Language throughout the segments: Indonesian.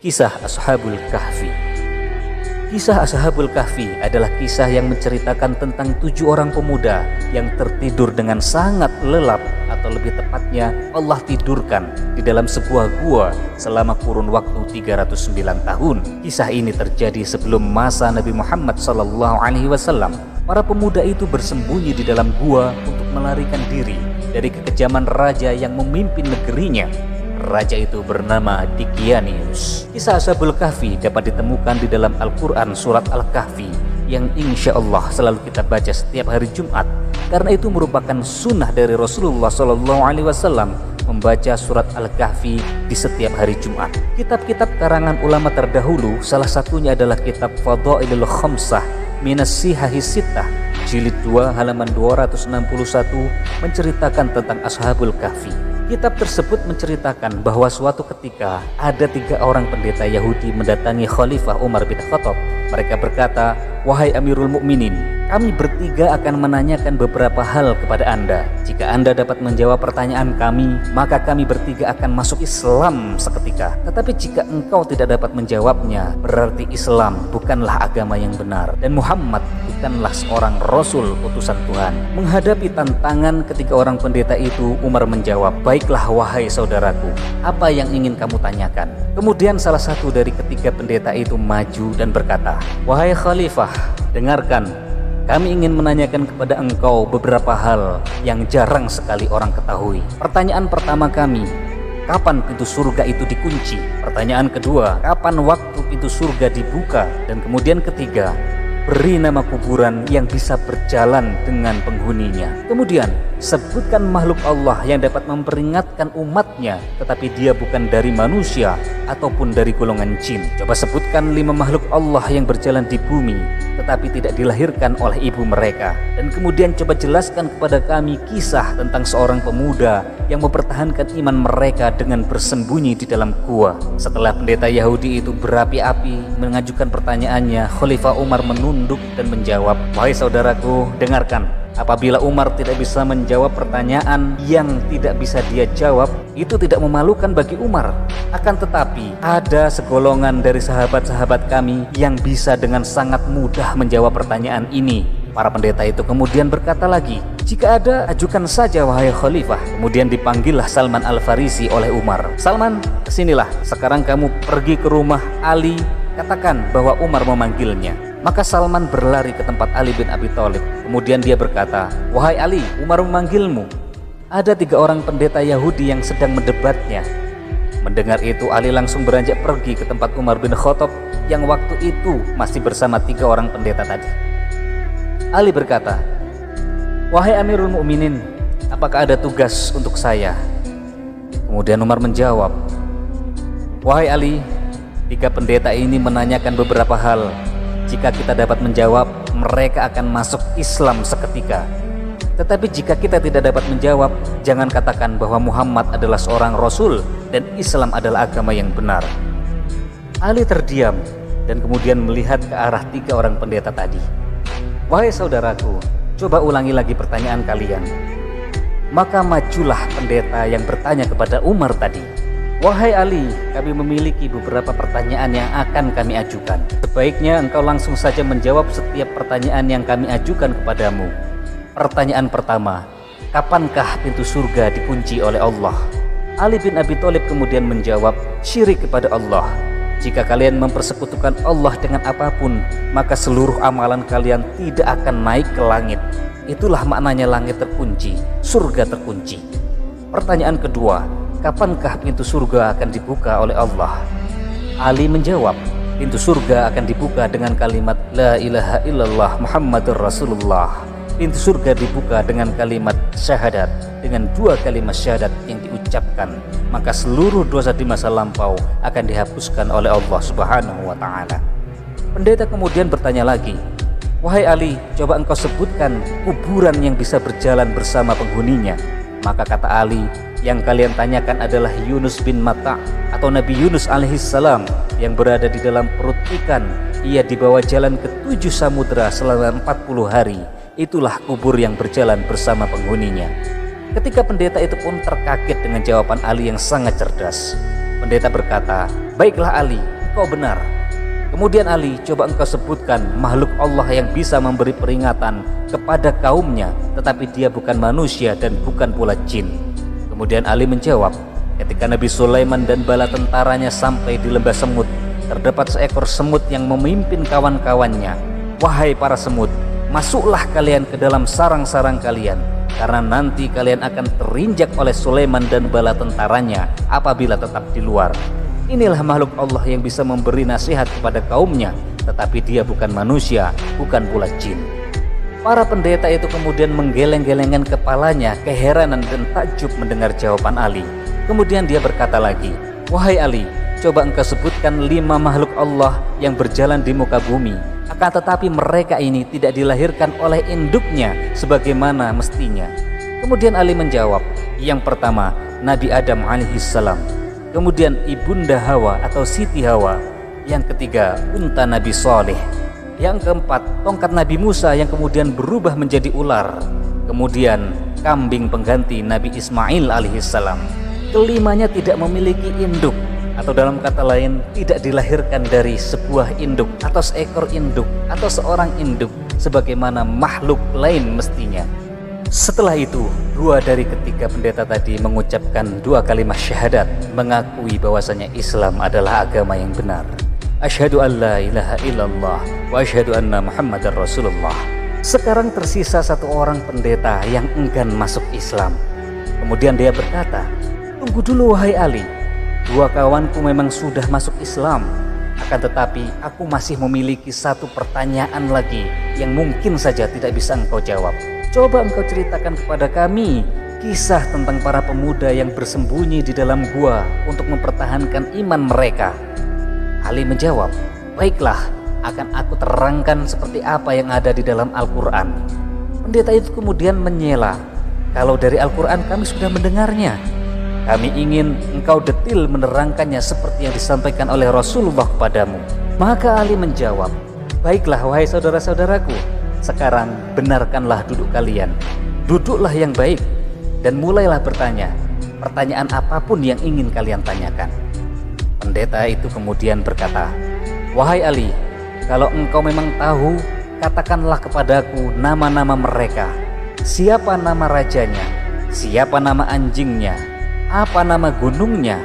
Kisah Ashabul Kahfi. Kisah Ashabul Kahfi adalah kisah yang menceritakan tentang 7 orang pemuda yang tertidur dengan sangat lelap, atau lebih tepatnya Allah tidurkan di dalam sebuah gua selama kurun waktu 309 tahun. Kisah ini terjadi sebelum masa Nabi Muhammad SAW. Para pemuda itu bersembunyi di dalam gua untuk melarikan diri dari kekejaman raja yang memimpin negerinya. Raja itu bernama Dicyanus. Kisah Ashabul Kahfi dapat ditemukan di dalam Al-Quran surat Al-Kahfi yang insya Allah selalu kita baca setiap hari Jumat, karena itu merupakan sunnah dari Rasulullah SAW membaca surat Al-Kahfi di setiap hari Jumat. Kitab-kitab karangan ulama terdahulu, salah satunya adalah kitab Fadailul Khamsah Minas Sihahi Sittah jilid 2 halaman 261 menceritakan tentang Ashabul Kahfi. Kitab tersebut menceritakan bahwa suatu ketika ada 3 orang pendeta Yahudi mendatangi Khalifah Umar bin Khattab. Mereka berkata, "Wahai Amirul Mukminin, kami bertiga akan menanyakan beberapa hal kepada Anda. Jika Anda dapat menjawab pertanyaan kami, maka kami bertiga akan masuk Islam seketika. Tetapi jika engkau tidak dapat menjawabnya, berarti Islam bukanlah agama yang benar dan Muhammad bukanlah seorang Rasul utusan Tuhan." Menghadapi tantangan ketiga orang pendeta itu, Umar menjawab, "Baiklah wahai saudaraku, apa yang ingin kamu tanyakan?" Kemudian salah satu dari ketiga pendeta itu maju dan berkata, "Wahai Khalifah, dengarkan. Kami ingin menanyakan kepada engkau beberapa hal yang jarang sekali orang ketahui. Pertanyaan pertama kami, kapan pintu surga itu dikunci? Pertanyaan kedua, kapan waktu pintu surga dibuka? Dan kemudian ketiga, beri nama kuburan yang bisa berjalan dengan penghuninya. Kemudian, sebutkan makhluk Allah yang dapat memperingatkan umatnya, tetapi dia bukan dari manusia ataupun dari golongan jin. Coba sebutkan 5 makhluk Allah yang berjalan di bumi, tetapi tidak dilahirkan oleh ibu mereka. Dan kemudian coba jelaskan kepada kami kisah tentang seorang pemuda yang mempertahankan iman mereka dengan bersembunyi di dalam gua. Setelah pendeta Yahudi itu berapi-api mengajukan pertanyaannya, Khalifah Umar menunduk dan menjawab, "Wahai saudaraku, dengarkan. Apabila Umar tidak bisa menjawab pertanyaan yang tidak bisa dia jawab, itu tidak memalukan bagi Umar. Akan tetapi, ada segolongan dari sahabat-sahabat kami yang bisa dengan sangat mudah menjawab pertanyaan ini." Para pendeta itu kemudian berkata lagi, "Jika ada, ajukan saja wahai Khalifah." Kemudian dipanggillah Salman Al-Farisi oleh Umar. "Salman, kesinilah. Sekarang kamu pergi ke rumah Ali, katakan bahwa Umar memanggilnya." Maka Salman berlari ke tempat Ali bin Abi Thalib. Kemudian dia berkata, "Wahai Ali, Umar memanggilmu." Ada 3 orang pendeta Yahudi yang sedang mendebatnya. Mendengar itu, Ali langsung beranjak pergi ke tempat Umar bin Khattab yang waktu itu masih bersama 3 orang pendeta tadi. Ali berkata, "Wahai Amirul Mukminin, apakah ada tugas untuk saya?" Kemudian Umar menjawab, "Wahai Ali, 3 pendeta ini menanyakan beberapa hal. Jika kita dapat menjawab, mereka akan masuk Islam seketika. Tetapi jika kita tidak dapat menjawab, jangan katakan bahwa Muhammad adalah seorang Rasul dan Islam adalah agama yang benar." Ali terdiam dan kemudian melihat ke arah 3 orang pendeta tadi. "Wahai saudaraku, coba ulangi lagi pertanyaan kalian." Maka majulah pendeta yang bertanya kepada Umar tadi, "Wahai Ali, kami memiliki beberapa pertanyaan yang akan kami ajukan. Sebaiknya engkau langsung saja menjawab setiap pertanyaan yang kami ajukan kepadamu. Pertanyaan pertama, kapankah pintu surga dikunci oleh Allah?" Ali bin Abi Thalib kemudian menjawab, "Syirik kepada Allah. Jika kalian mempersekutukan Allah dengan apapun, maka seluruh amalan kalian tidak akan naik ke langit. Itulah maknanya langit terkunci, surga terkunci." Pertanyaan kedua, kapankah pintu surga akan dibuka oleh Allah? Ali menjawab, pintu surga akan dibuka dengan kalimat La ilaha illallah Muhammadur Rasulullah. Pintu surga dibuka dengan kalimat syahadat. Dengan 2 kalimat syahadat yang diucapkan, maka seluruh dosa di masa lampau akan dihapuskan oleh Allah Subhanahu wa ta'ala. Pendeta kemudian bertanya lagi, "Wahai Ali, coba engkau sebutkan kuburan yang bisa berjalan bersama penghuninya." Maka kata Ali, "Yang kalian tanyakan adalah Yunus bin Matta atau Nabi Yunus alaihissalam yang berada di dalam perut ikan. Ia dibawa jalan ke 7 samudera selama 40 hari. Itulah kubur yang berjalan bersama penghuninya." Ketika pendeta itu pun terkaget dengan jawaban Ali yang sangat cerdas. Pendeta berkata, "Baiklah Ali, engkau benar. Kemudian Ali, coba engkau sebutkan makhluk Allah yang bisa memberi peringatan kepada kaumnya, tetapi dia bukan manusia dan bukan pula jin. Kemudian Ali menjawab, ketika Nabi Sulaiman dan bala tentaranya sampai di lembah semut, terdapat seekor semut yang memimpin kawan-kawannya. Wahai para semut, masuklah kalian ke dalam sarang-sarang kalian, karena nanti kalian akan terinjak oleh Sulaiman dan bala tentaranya apabila tetap di luar. Inilah makhluk Allah yang bisa memberi nasihat kepada kaumnya, tetapi dia bukan manusia, bukan pula jin. Para pendeta itu kemudian menggeleng-gelengkan kepalanya, keheranan dan takjub mendengar jawaban Ali. Kemudian dia berkata lagi, wahai Ali, coba engkau sebutkan 5 makhluk Allah yang berjalan di muka bumi, akan tetapi mereka ini tidak dilahirkan oleh induknya sebagaimana mestinya. Kemudian Ali menjawab, yang pertama Nabi Adam alaihissalam, kemudian Ibunda Hawa atau Siti Hawa, yang ketiga unta Nabi Saleh, yang keempat tongkat Nabi Musa yang kemudian berubah menjadi ular, kemudian kambing pengganti Nabi Ismail alaihissalam. Kelimanya tidak memiliki induk, atau dalam kata lain tidak dilahirkan dari sebuah induk atau seekor induk atau seorang induk sebagaimana makhluk lain mestinya. Setelah itu, 2 dari ketiga pendeta tadi mengucapkan 2 kalimat syahadat, mengakui bahwasanya Islam adalah agama yang benar. Asyhadu an la ilaha illallah wa asyhadu anna Muhammadar Rasulullah. Sekarang tersisa 1 orang pendeta yang enggan masuk Islam. Kemudian dia berkata, tunggu dulu wahai Ali, 2 kawanku memang sudah masuk Islam, akan tetapi aku masih memiliki 1 pertanyaan lagi yang mungkin saja tidak bisa engkau jawab. Coba engkau ceritakan kepada kami kisah tentang para pemuda yang bersembunyi di dalam gua untuk mempertahankan iman mereka. Ali menjawab, baiklah, akan aku terangkan seperti apa yang ada di dalam Al-Quran. Pendeta itu kemudian menyela, kalau dari Al-Quran kami sudah mendengarnya, kami ingin engkau detil menerangkannya seperti yang disampaikan oleh Rasulullah kepadamu. Maka Ali menjawab, baiklah wahai saudara-saudaraku, sekarang benarkanlah duduk kalian. Duduklah yang baik dan mulailah bertanya pertanyaan apapun yang ingin kalian tanyakan. Pendeta itu kemudian berkata, wahai Ali, kalau engkau memang tahu, katakanlah kepadaku nama-nama mereka. Siapa nama rajanya? Siapa nama anjingnya? Apa nama gunungnya?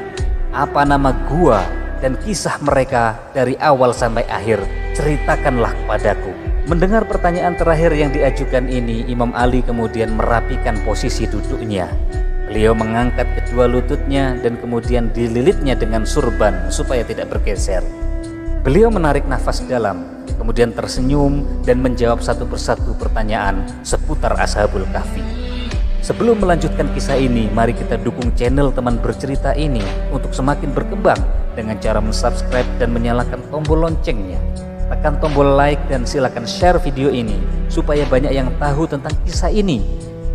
Apa nama gua? Dan kisah mereka dari awal sampai akhir ceritakanlah kepadaku. Mendengar pertanyaan terakhir yang diajukan ini, Imam Ali kemudian merapikan posisi duduknya. Beliau mengangkat kedua lututnya dan kemudian dililitnya dengan surban supaya tidak bergeser. Beliau menarik nafas dalam, kemudian tersenyum dan menjawab satu persatu pertanyaan seputar Ashabul Kahfi. Sebelum melanjutkan kisah ini, mari kita dukung channel teman bercerita ini untuk semakin berkembang dengan cara mensubscribe dan menyalakan tombol loncengnya. Tekan tombol like dan silakan share video ini supaya banyak yang tahu tentang kisah ini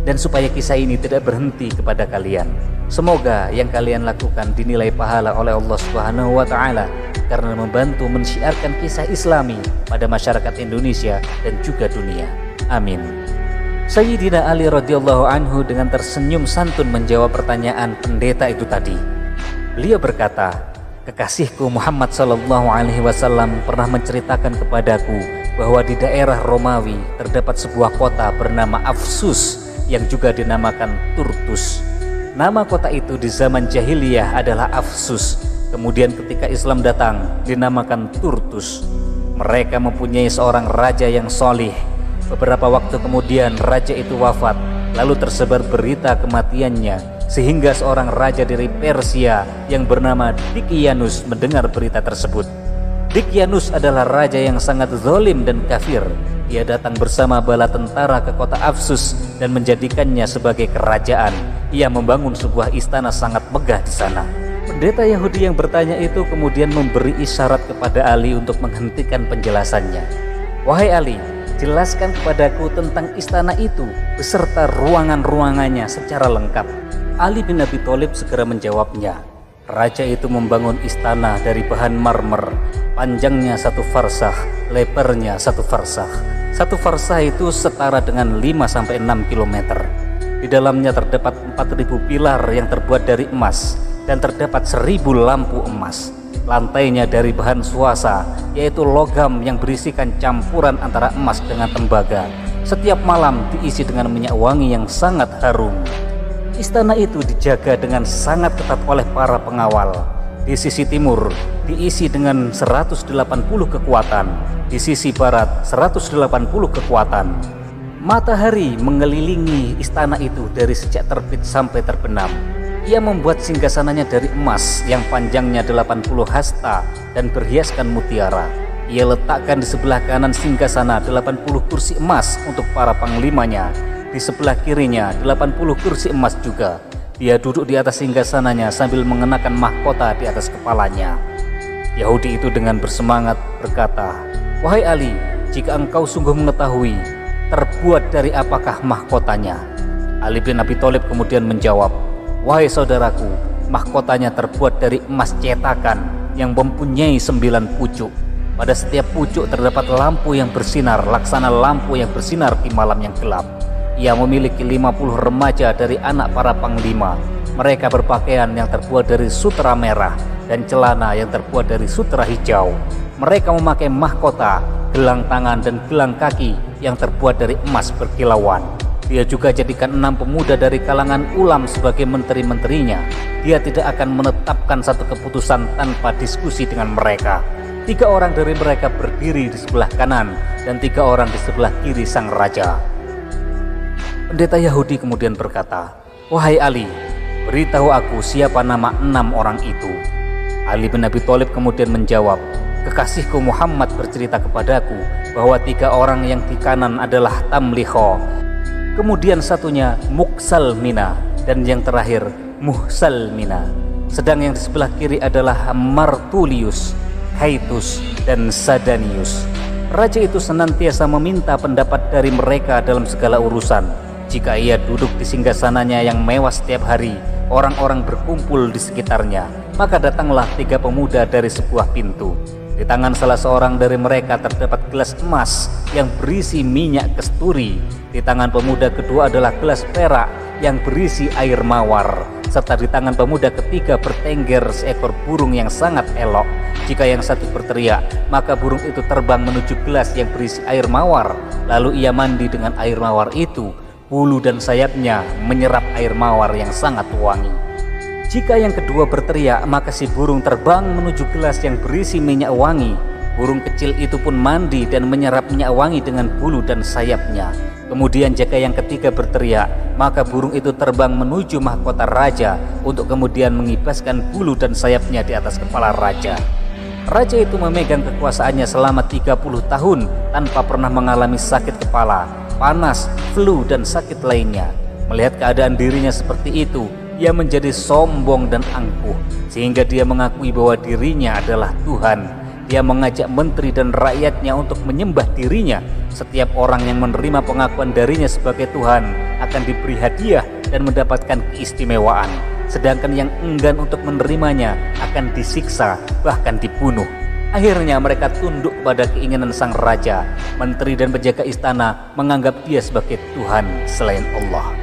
dan supaya kisah ini tidak berhenti kepada kalian. Semoga yang kalian lakukan dinilai pahala oleh Allah Subhanahu wa taala karena membantu mensyiarkan kisah Islami pada masyarakat Indonesia dan juga dunia. Amin. Sayyidina Ali radhiyallahu anhu dengan tersenyum santun menjawab pertanyaan pendeta itu tadi. Beliau berkata, kekasihku Muhammad sallallahu alaihi wasallam pernah menceritakan kepadaku bahwa di daerah Romawi terdapat sebuah kota bernama Afsus yang juga dinamakan Turtus. Nama kota itu di zaman jahiliyah adalah Afsus. Kemudian ketika Islam datang dinamakan Turtus. Mereka mempunyai seorang raja yang solih. Beberapa waktu kemudian raja itu wafat, lalu tersebar berita kematiannya, sehingga seorang raja dari Persia yang bernama Dikyanus mendengar berita tersebut. Dikyanus adalah raja yang sangat zalim dan kafir. Ia datang bersama bala tentara ke kota Afsus dan menjadikannya sebagai kerajaan. Ia membangun sebuah istana sangat megah di sana. Pendeta Yahudi yang bertanya itu kemudian memberi isyarat kepada Ali untuk menghentikan penjelasannya. Wahai Ali, jelaskan kepadaku tentang istana itu beserta ruangan-ruangannya secara lengkap. Ali bin Abi Thalib segera menjawabnya. Raja itu membangun istana dari bahan marmer, panjangnya 1 farsah, lebarnya 1 farsah. 1 farsah itu setara dengan 5-6 km. Di dalamnya terdapat 4.000 pilar yang terbuat dari emas dan terdapat 1.000 lampu emas. Lantainya dari bahan suasa, yaitu logam yang berisikan campuran antara emas dengan tembaga. Setiap malam diisi dengan minyak wangi yang sangat harum. Istana itu dijaga dengan sangat ketat oleh para pengawal. Di sisi timur diisi dengan 180 kekuatan, di sisi barat 180 kekuatan. Matahari mengelilingi istana itu dari sejak terbit sampai terbenam. Ia membuat singgasananya dari emas yang panjangnya 80 hasta dan berhiaskan mutiara. Ia letakkan di sebelah kanan singgasana 80 kursi emas untuk para panglimanya. Di sebelah kirinya 80 kursi emas juga. Dia duduk di atas singgasananya sambil mengenakan mahkota di atas kepalanya. Yahudi itu dengan bersemangat berkata, "Wahai Ali, jika engkau sungguh mengetahui, terbuat dari apakah mahkotanya?" Ali bin Abi Thalib kemudian menjawab, "Wahai saudaraku, mahkotanya terbuat dari emas cetakan yang mempunyai 9 pucuk. Pada setiap pucuk terdapat lampu yang bersinar laksana lampu yang bersinar di malam yang gelap. Ia memiliki 50 remaja dari anak para panglima. Mereka berpakaian yang terbuat dari sutera merah dan celana yang terbuat dari sutera hijau. Mereka memakai mahkota, gelang tangan dan gelang kaki yang terbuat dari emas berkilauan. Dia juga jadikan 6 pemuda dari kalangan ulam sebagai menteri-menterinya. Dia tidak akan menetapkan satu keputusan tanpa diskusi dengan mereka. 3 orang dari mereka berdiri di sebelah kanan dan 3 orang di sebelah kiri sang raja." Pendeta Yahudi kemudian berkata, "Wahai Ali, beritahu aku siapa nama 6 orang itu." Ali bin Abi Thalib kemudian menjawab, "Kekasihku Muhammad bercerita kepadaku bahwa 3 orang yang di kanan adalah Tamliho, kemudian satunya Muksalmina, dan yang terakhir Muhsalmina. Sedang yang di sebelah kiri adalah Martulius, Kaitus, dan Sadanius. Raja itu senantiasa meminta pendapat dari mereka dalam segala urusan. Jika ia duduk di singgasananya yang mewah setiap hari, orang-orang berkumpul di sekitarnya. Maka datanglah 3 pemuda dari sebuah pintu. Di tangan salah seorang dari mereka terdapat gelas emas yang berisi minyak kesturi. Di tangan pemuda kedua adalah gelas perak yang berisi air mawar. Serta di tangan pemuda ketiga bertengger seekor burung yang sangat elok. Jika yang satu berteriak, maka burung itu terbang menuju gelas yang berisi air mawar. Lalu ia mandi dengan air mawar itu. Bulu dan sayapnya menyerap air mawar yang sangat wangi. Jika yang kedua berteriak, maka si burung terbang menuju gelas yang berisi minyak wangi. Burung kecil itu pun mandi dan menyerap minyak wangi dengan bulu dan sayapnya. Kemudian jika yang ketiga berteriak, maka burung itu terbang menuju mahkota raja untuk kemudian mengibaskan bulu dan sayapnya di atas kepala raja. Raja itu memegang kekuasaannya selama 30 tahun tanpa pernah mengalami sakit kepala, panas, flu, dan sakit lainnya. Melihat keadaan dirinya seperti itu, ia menjadi sombong dan angkuh, sehingga dia mengakui bahwa dirinya adalah Tuhan. Dia mengajak menteri dan rakyatnya untuk menyembah dirinya. Setiap orang yang menerima pengakuan darinya sebagai Tuhan akan diberi hadiah dan mendapatkan keistimewaan. Sedangkan yang enggan untuk menerimanya akan disiksa, bahkan dibunuh. Akhirnya mereka tunduk kepada keinginan sang raja. Menteri dan penjaga istana menganggap dia sebagai Tuhan selain Allah.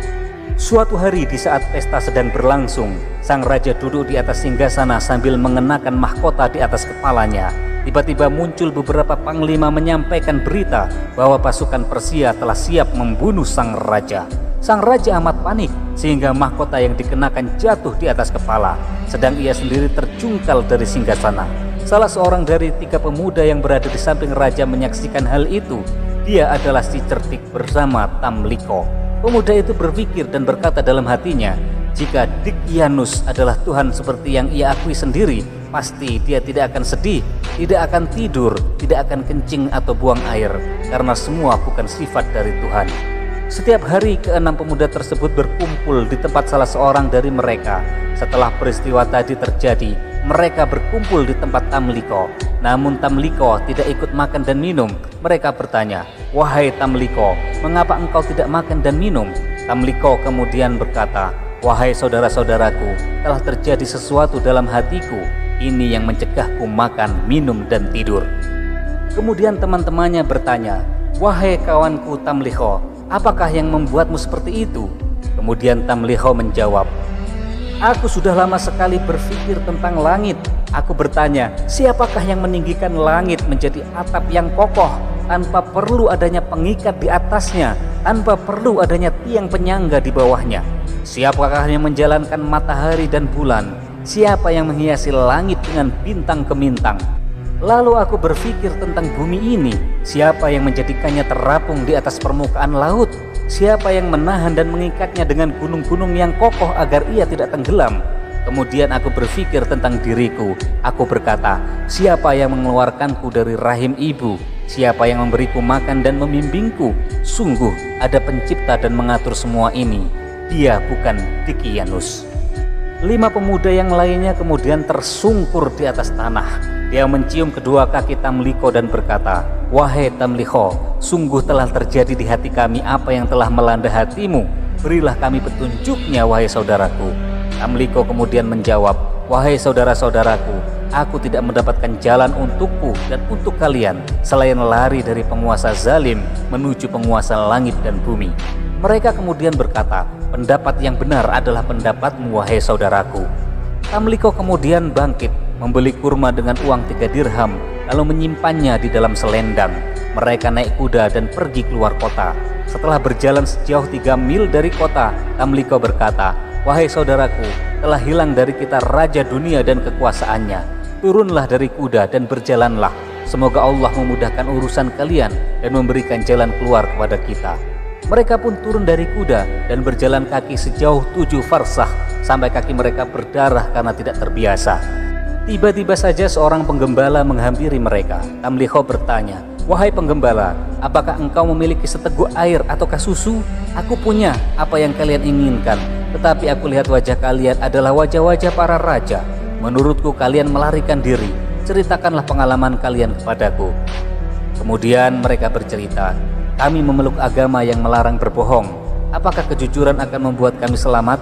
Suatu hari di saat pesta sedang berlangsung, sang raja duduk di atas singgasana sambil mengenakan mahkota di atas kepalanya. Tiba-tiba muncul beberapa panglima menyampaikan berita bahwa pasukan Persia telah siap membunuh sang raja. Sang raja amat panik sehingga mahkota yang dikenakan jatuh di atas kepala, sedang ia sendiri terjungkal dari singgasana. Salah seorang dari 3 pemuda yang berada di samping raja menyaksikan hal itu. Dia adalah si cerdik bersama Tamliko. Pemuda itu berpikir dan berkata dalam hatinya, jika Dicyanus adalah Tuhan seperti yang ia akui sendiri, pasti dia tidak akan sedih, tidak akan tidur, tidak akan kencing atau buang air, karena semua bukan sifat dari Tuhan. Setiap hari ke-6 pemuda tersebut berkumpul di tempat salah seorang dari mereka. Setelah peristiwa tadi terjadi, mereka berkumpul di tempat Tamliko. Namun Tamliko tidak ikut makan dan minum. Mereka bertanya, "Wahai Tamliko, mengapa engkau tidak makan dan minum?" Tamliko kemudian berkata, "Wahai saudara-saudaraku, telah terjadi sesuatu dalam hatiku. Ini yang mencegahku makan, minum, dan tidur." Kemudian teman-temannya bertanya, "Wahai kawanku Tamliko, apakah yang membuatmu seperti itu?" Kemudian Tamliho menjawab, "Aku sudah lama sekali berpikir tentang langit Aku bertanya, siapakah yang meninggikan langit menjadi atap yang kokoh tanpa perlu adanya pengikat di atasnya, tanpa perlu adanya tiang penyangga di bawahnya? Siapakah yang menjalankan matahari dan bulan? Siapa yang menghiasi langit dengan bintang gemintang? Lalu aku berpikir tentang bumi ini. Siapa yang menjadikannya terapung di atas permukaan laut? Siapa yang menahan dan mengikatnya dengan gunung-gunung yang kokoh agar ia tidak tenggelam? Kemudian aku berpikir tentang diriku. Aku berkata, siapa yang mengeluarkanku dari rahim ibu? Siapa yang memberiku makan dan membimbingku? Sungguh ada pencipta dan mengatur semua ini. Dia bukan Dicyanus. 5 pemuda yang lainnya kemudian tersungkur di atas tanah. Dia mencium kedua kaki Tamliko dan berkata, wahai Tamliko, sungguh telah terjadi di hati kami apa yang telah melanda hatimu. Berilah kami petunjuknya, wahai saudaraku. Tamliko kemudian menjawab, wahai saudara-saudaraku, aku tidak mendapatkan jalan untukku dan untuk kalian selain lari dari penguasa zalim menuju penguasa langit dan bumi. Mereka kemudian berkata, pendapat yang benar adalah pendapatmu, wahai saudaraku. Tamliko kemudian bangkit, membeli kurma dengan uang 3 dirham, lalu menyimpannya di dalam selendang. Mereka naik kuda dan pergi keluar kota. Setelah berjalan sejauh 3 mil dari kota, Tamliko berkata, wahai saudaraku, telah hilang dari kita raja dunia dan kekuasaannya. Turunlah dari kuda dan berjalanlah. Semoga Allah memudahkan urusan kalian dan memberikan jalan keluar kepada kita. Mereka pun turun dari kuda dan berjalan kaki sejauh 7 farsah sampai kaki mereka berdarah karena tidak terbiasa. Tiba-tiba saja seorang penggembala menghampiri mereka. Tamliko bertanya, wahai penggembala, apakah engkau memiliki seteguk air ataukah susu? Aku punya apa yang kalian inginkan, tetapi aku lihat wajah kalian adalah wajah-wajah para raja. Menurutku kalian melarikan diri. Ceritakanlah pengalaman kalian kepadaku. Kemudian mereka bercerita, kami memeluk agama yang melarang berbohong. Apakah kejujuran akan membuat kami selamat?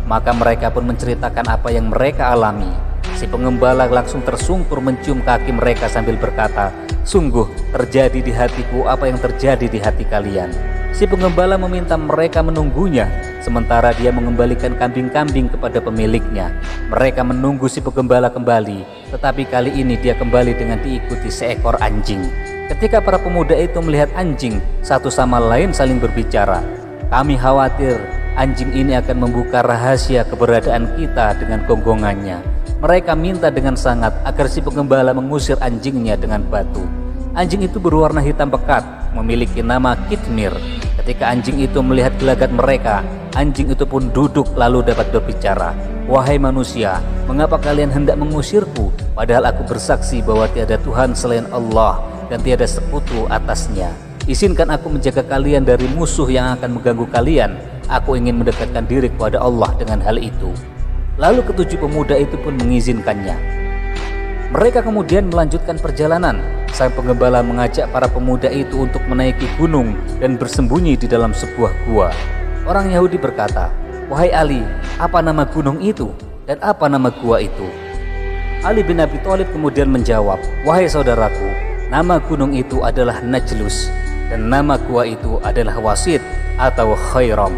Maka mereka pun menceritakan apa yang mereka alami. Si penggembala langsung tersungkur mencium kaki mereka sambil berkata, sungguh terjadi di hatiku apa yang terjadi di hati kalian. Si penggembala meminta mereka menunggunya, sementara dia mengembalikan kambing-kambing kepada pemiliknya. Mereka menunggu si penggembala kembali, tetapi kali ini dia kembali dengan diikuti seekor anjing. Ketika para pemuda itu melihat anjing, satu sama lain saling berbicara, kami khawatir anjing ini akan membuka rahasia keberadaan kita dengan gonggongannya. Mereka minta dengan sangat agar si penggembala mengusir anjingnya dengan batu. Anjing itu berwarna hitam pekat, memiliki nama Kitmir. Ketika anjing itu melihat gelagat mereka, anjing itu pun duduk lalu dapat berbicara. Wahai manusia, mengapa kalian hendak mengusirku? Padahal aku bersaksi bahwa tiada Tuhan selain Allah dan tiada sekutu atasnya. Izinkan aku menjaga kalian dari musuh yang akan mengganggu kalian. Aku ingin mendekatkan diri kepada Allah dengan hal itu. Lalu ketujuh pemuda itu pun mengizinkannya. Mereka kemudian melanjutkan perjalanan. Sang penggembala mengajak para pemuda itu untuk menaiki gunung dan bersembunyi di dalam sebuah gua. Orang Yahudi berkata, wahai Ali, apa nama gunung itu dan apa nama gua itu? Ali bin Abi Thalib kemudian menjawab, wahai saudaraku, nama gunung itu adalah Najlus dan nama gua itu adalah Wasit atau Khairam.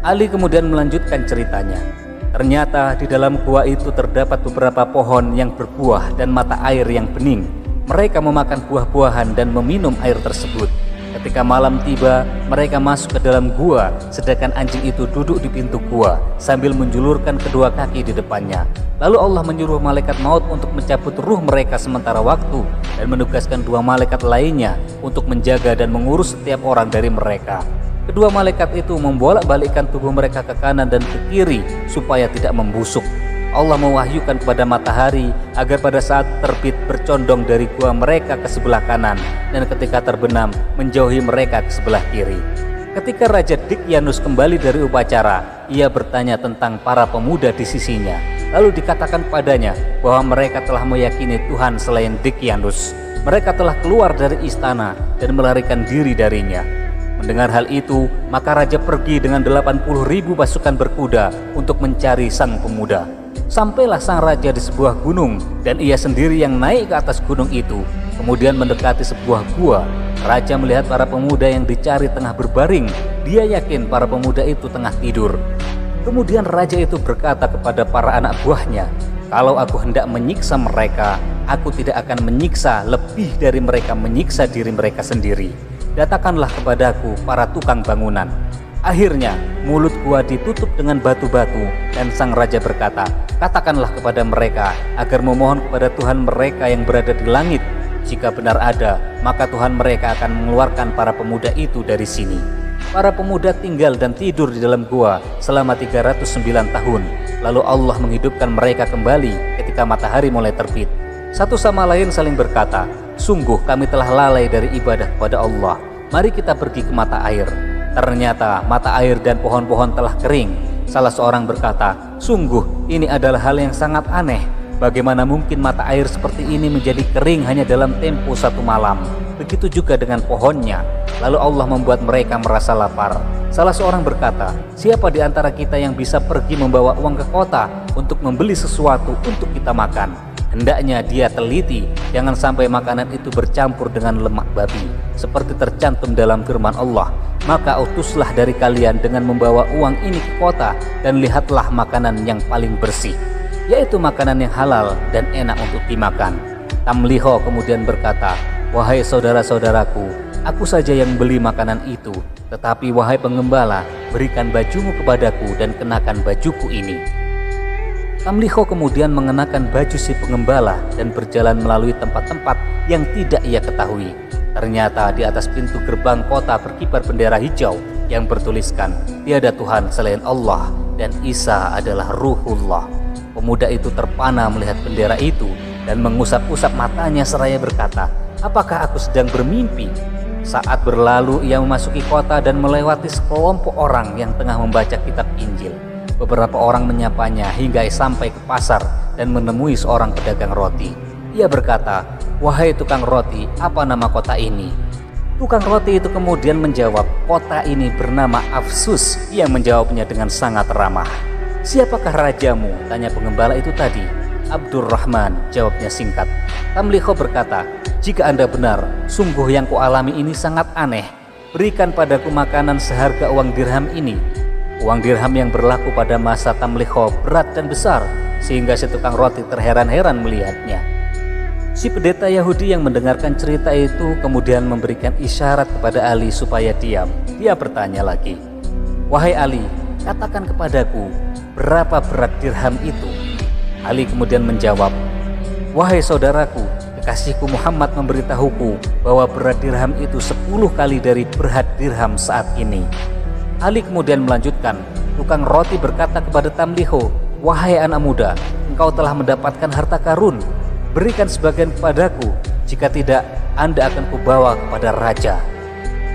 Ali kemudian melanjutkan ceritanya. Ternyata di dalam gua itu terdapat beberapa pohon yang berbuah dan mata air yang bening. Mereka memakan buah-buahan dan meminum air tersebut. Ketika malam tiba, mereka masuk ke dalam gua, sedangkan anjing itu duduk di pintu gua sambil menjulurkan kedua kaki di depannya. Lalu Allah menyuruh malaikat maut untuk mencabut ruh mereka sementara waktu dan menugaskan 2 malaikat lainnya untuk menjaga dan mengurus setiap orang dari mereka. Kedua malaikat itu membolak-balikkan tubuh mereka ke kanan dan ke kiri supaya tidak membusuk. Allah mewahyukan kepada matahari agar pada saat terbit bercondong dari gua mereka ke sebelah kanan dan ketika terbenam menjauhi mereka ke sebelah kiri. Ketika Raja Dicyanus kembali dari upacara, ia bertanya tentang para pemuda di sisinya. Lalu dikatakan padanya bahwa mereka telah meyakini Tuhan selain Dicyanus. Mereka telah keluar dari istana dan melarikan diri darinya. Mendengar hal itu, maka raja pergi dengan 80.000 pasukan berkuda untuk mencari sang pemuda. Sampailah sang raja di sebuah gunung dan ia sendiri yang naik ke atas gunung itu. Kemudian mendekati sebuah gua. Raja melihat para pemuda yang dicari tengah berbaring. Dia yakin para pemuda itu tengah tidur. Kemudian raja itu berkata kepada para anak buahnya, Kalau aku hendak menyiksa mereka, aku tidak akan menyiksa lebih dari mereka menyiksa diri mereka sendiri. Datangkanlah kepadaku para tukang bangunan. Akhirnya mulut gua ditutup dengan batu-batu, dan sang raja berkata, katakanlah kepada mereka agar memohon kepada Tuhan mereka yang berada di langit. Jika benar ada, maka Tuhan mereka akan mengeluarkan para pemuda itu dari sini. Para pemuda tinggal dan tidur di dalam gua selama 309 tahun. Lalu Allah menghidupkan mereka kembali ketika matahari mulai terbit. Satu sama lain saling berkata, sungguh kami telah lalai dari ibadah kepada Allah. Mari kita pergi ke mata air. Ternyata mata air dan pohon-pohon telah kering. Salah seorang berkata, sungguh ini adalah hal yang sangat aneh. Bagaimana mungkin mata air seperti ini menjadi kering hanya dalam tempo 1 malam? Begitu juga dengan pohonnya. Lalu Allah membuat mereka merasa lapar. Salah seorang berkata, siapa di antara kita yang bisa pergi membawa uang ke kota untuk membeli sesuatu untuk kita makan? Hendaknya dia teliti, jangan sampai makanan itu bercampur dengan lemak babi, seperti tercantum dalam firman Allah. Maka utuslah dari kalian dengan membawa uang ini ke kota, dan lihatlah makanan yang paling bersih, yaitu makanan yang halal dan enak untuk dimakan. Tamliho kemudian berkata, wahai saudara-saudaraku, aku saja yang beli makanan itu, tetapi wahai pengembala, berikan bajumu kepadaku dan kenakan bajuku ini. Tamliho kemudian mengenakan baju si pengembala dan berjalan melalui tempat-tempat yang tidak ia ketahui. Ternyata di atas pintu gerbang kota berkibar bendera hijau yang bertuliskan, tiada Tuhan selain Allah dan Isa adalah Ruhullah. Pemuda itu terpana melihat bendera itu dan mengusap-usap matanya seraya berkata, apakah aku sedang bermimpi? Saat berlalu ia memasuki kota dan melewati sekelompok orang yang tengah membaca kitab Injil. Beberapa orang menyapanya hingga sampai ke pasar dan menemui seorang pedagang roti. Ia berkata, wahai tukang roti, apa nama kota ini? Tukang roti itu kemudian menjawab, kota ini bernama Afsus. Ia menjawabnya dengan sangat ramah. Siapakah rajamu? Tanya pengembala itu tadi. Abdurrahman, jawabnya singkat. Tamliho berkata, jika Anda benar, sungguh yang kualami ini sangat aneh. Berikan padaku makanan seharga uang dirham ini. Uang dirham yang berlaku pada masa Tamliho berat dan besar, sehingga si tukang roti terheran-heran melihatnya. Si pendeta Yahudi yang mendengarkan cerita itu kemudian memberikan isyarat kepada Ali supaya diam. Dia bertanya lagi, wahai Ali, katakan kepadaku, berapa berat dirham itu? Ali kemudian menjawab, wahai saudaraku, kekasihku Muhammad memberitahuku bahwa berat dirham itu 10 kali dari berat dirham saat ini. Ali kemudian melanjutkan, tukang roti berkata kepada Tamliho, wahai anak muda, engkau telah mendapatkan harta karun. Berikan sebagian kepadaku, jika tidak, Anda akan kubawa kepada raja.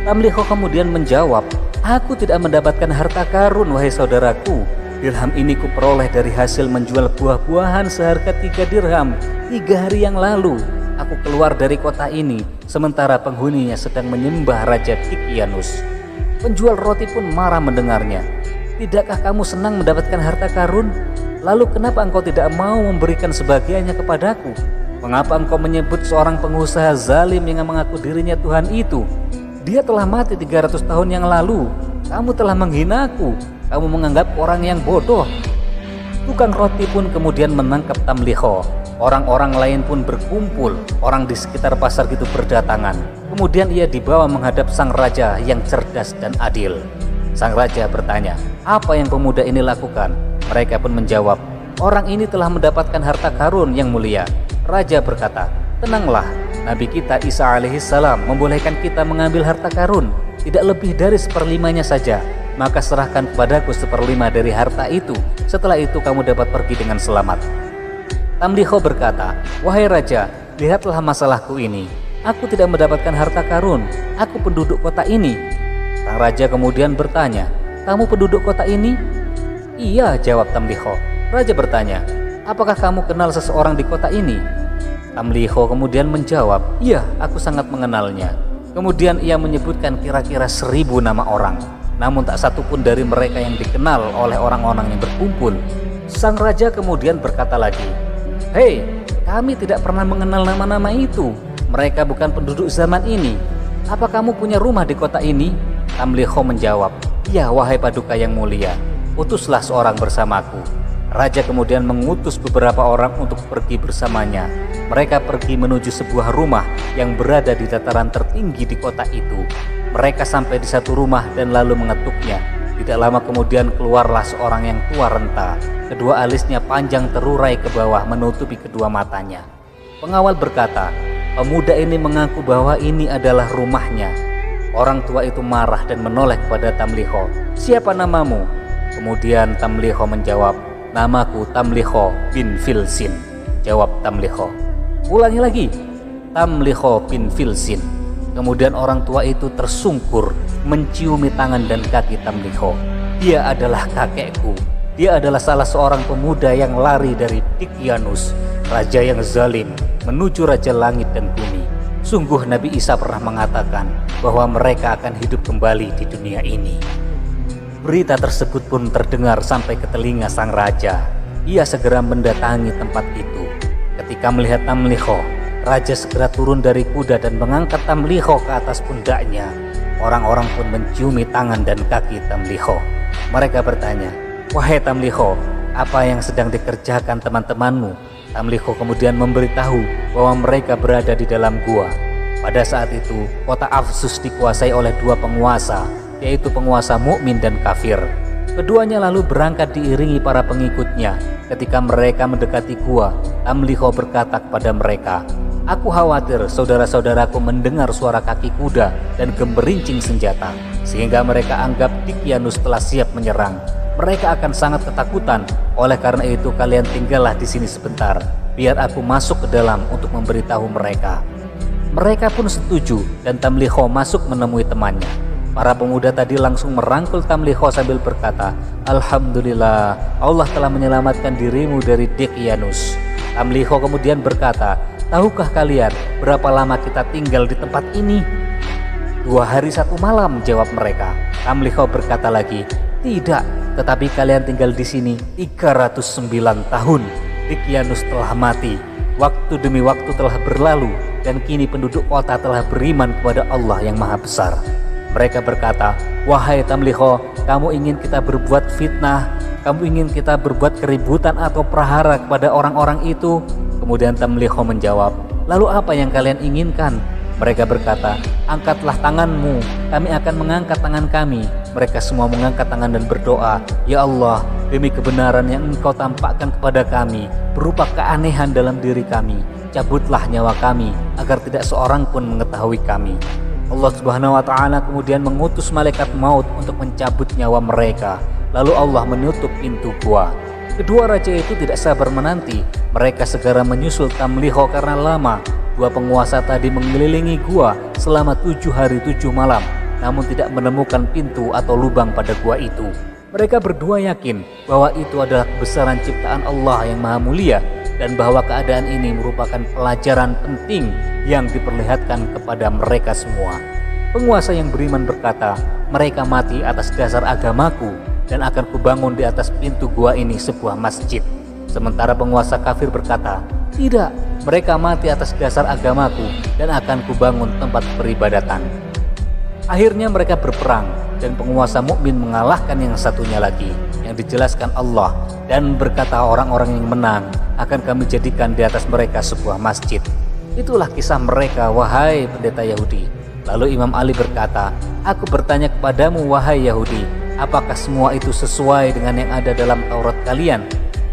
Tamliho kemudian menjawab, aku tidak mendapatkan harta karun, wahai saudaraku. Dirham ini kuperoleh dari hasil menjual buah-buahan seharga 3 dirham 3 hari yang lalu. Aku keluar dari kota ini, sementara penghuninya sedang menyembah Raja Kikianus. Penjual roti pun marah mendengarnya. Tidakkah kamu senang mendapatkan harta karun? Lalu kenapa engkau tidak mau memberikan sebagiannya kepadaku? Mengapa engkau menyebut seorang pengusaha zalim yang mengaku dirinya Tuhan itu? Dia telah mati 300 tahun yang lalu. Kamu telah menghinaku. Kamu menganggap orang yang bodoh. Tukang roti pun kemudian menangkap Tamliho. Orang-orang lain pun berkumpul. Orang di sekitar pasar itu berdatangan. Kemudian ia dibawa menghadap sang raja yang cerdas dan adil. Sang raja bertanya, apa yang pemuda ini lakukan? Mereka pun menjawab, orang ini telah mendapatkan harta karun yang mulia. Raja berkata, tenanglah, Nabi kita Isa alaihissalam membolehkan kita mengambil harta karun, tidak lebih dari 1/5-nya saja. Maka serahkan kepadaku 1/5 dari harta itu. Setelah itu kamu dapat pergi dengan selamat. Tamliho berkata, wahai raja, lihatlah masalahku ini. Aku tidak mendapatkan harta karun, aku penduduk kota ini. Sang raja kemudian bertanya, kamu penduduk kota ini? Iya, jawab Tamliho. Raja bertanya, apakah kamu kenal seseorang di kota ini? Tamliho kemudian menjawab, iya, aku sangat mengenalnya. Kemudian ia menyebutkan kira-kira 1000 nama orang. Namun tak satu pun dari mereka yang dikenal oleh orang-orang yang berkumpul. Sang raja kemudian berkata lagi, hei, kami tidak pernah mengenal nama-nama itu. Mereka bukan penduduk zaman ini. Apa kamu punya rumah di kota ini? Tamliho menjawab, ya wahai paduka yang mulia, utuslah seorang bersamaku. Raja kemudian mengutus beberapa orang untuk pergi bersamanya. Mereka pergi menuju sebuah rumah yang berada di dataran tertinggi di kota itu. Mereka sampai di satu rumah dan lalu mengetuknya. Tidak lama kemudian keluarlah seorang yang tua renta. Kedua alisnya panjang terurai ke bawah menutupi kedua matanya. Pengawal berkata, pemuda ini mengaku bahwa ini adalah rumahnya. Orang tua itu marah dan menoleh kepada Tamliho. Siapa namamu? Kemudian Tamliho menjawab, namaku Tamliho bin Filsin. Jawab Tamliho. Ulangi lagi, Tamliho bin Filsin. Kemudian orang tua itu tersungkur menciumi tangan dan kaki Tamliho. Dia adalah kakekku. Dia adalah salah seorang pemuda yang lari dari Dikyanus, raja yang zalim, menuju raja langit dan bumi. Sungguh Nabi Isa pernah mengatakan bahwa mereka akan hidup kembali di dunia ini. Berita tersebut pun terdengar sampai ke telinga sang raja. Ia segera mendatangi tempat itu. Ketika melihat Tamliho, raja segera turun dari kuda dan mengangkat Tamliho ke atas pundaknya. Orang-orang pun menciumi tangan dan kaki Tamliho. Mereka bertanya, wahai Tamliho, apa yang sedang dikerjakan teman-temanmu? Tamliho kemudian memberitahu bahwa mereka berada di dalam gua. Pada saat itu, kota Afsus dikuasai oleh dua penguasa, yaitu penguasa mukmin dan kafir. Keduanya lalu berangkat diiringi para pengikutnya. Ketika mereka mendekati gua, Tamliho berkata kepada mereka, aku khawatir saudara-saudaraku mendengar suara kaki kuda dan gemerincing senjata, sehingga mereka anggap Dikyanus telah siap menyerang. Mereka akan sangat ketakutan. Oleh karena itu kalian tinggallah di sini sebentar, biar aku masuk ke dalam untuk memberitahu mereka. Mereka pun setuju dan Tamliho masuk menemui temannya. Para pemuda tadi langsung merangkul Tamliho sambil berkata, Alhamdulillah, Allah telah menyelamatkan dirimu dari Dikyanus. Tamliho kemudian berkata, tahukah kalian berapa lama kita tinggal di tempat ini? 2 hari 1 malam, jawab mereka. Tamliho berkata lagi, tidak, tetapi kalian tinggal di sini 309 tahun. Dikyanus telah mati. Waktu demi waktu telah berlalu dan kini penduduk kota telah beriman kepada Allah yang Maha Besar. Mereka berkata, wahai Tamliho, kamu ingin kita berbuat fitnah? Kamu ingin kita berbuat keributan atau prahara kepada orang-orang itu? Kemudian Tamliho menjawab, lalu apa yang kalian inginkan? Mereka berkata, angkatlah tanganmu, kami akan mengangkat tangan kami. Mereka semua mengangkat tangan dan berdoa, ya Allah, demi kebenaran yang Engkau tampakkan kepada kami, berupa keanehan dalam diri kami, cabutlah nyawa kami, agar tidak seorang pun mengetahui kami. Allah Subhanahu wa Ta'ala kemudian mengutus malaikat maut untuk mencabut nyawa mereka. Lalu Allah menutup pintu gua. Kedua raja itu tidak sabar menanti. Mereka segera menyusul Tamliho karena lama. Dua penguasa tadi mengelilingi gua selama 7 hari 7 malam, namun tidak menemukan pintu atau lubang pada gua itu. Mereka berdua yakin bahwa itu adalah kebesaran ciptaan Allah yang Maha Mulia dan bahwa keadaan ini merupakan pelajaran penting yang diperlihatkan kepada mereka semua. Penguasa yang beriman berkata, mereka mati atas dasar agamaku dan akan kubangun di atas pintu gua ini sebuah masjid. Sementara penguasa kafir berkata, tidak, mereka mati atas dasar agamaku dan akan kubangun tempat peribadatan. Akhirnya mereka berperang dan penguasa mukmin mengalahkan yang satunya lagi yang dijelaskan Allah, dan berkata orang-orang yang menang akan kami jadikan di atas mereka sebuah masjid. Itulah kisah mereka, wahai pendeta Yahudi. Lalu Imam Ali berkata, aku bertanya kepadamu wahai Yahudi, apakah semua itu sesuai dengan yang ada dalam Taurat kalian?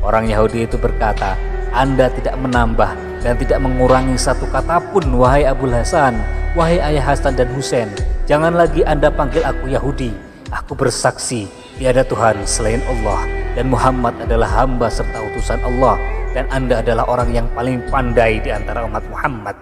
Orang Yahudi itu berkata, Anda tidak menambah dan tidak mengurangi satu kata pun wahai Abul Hasan, wahai ayah Hasan dan Husain. Jangan lagi Anda panggil aku Yahudi. Aku bersaksi tiada Tuhan selain Allah dan Muhammad adalah hamba serta utusan Allah, dan Anda adalah orang yang paling pandai di antara umat Muhammad.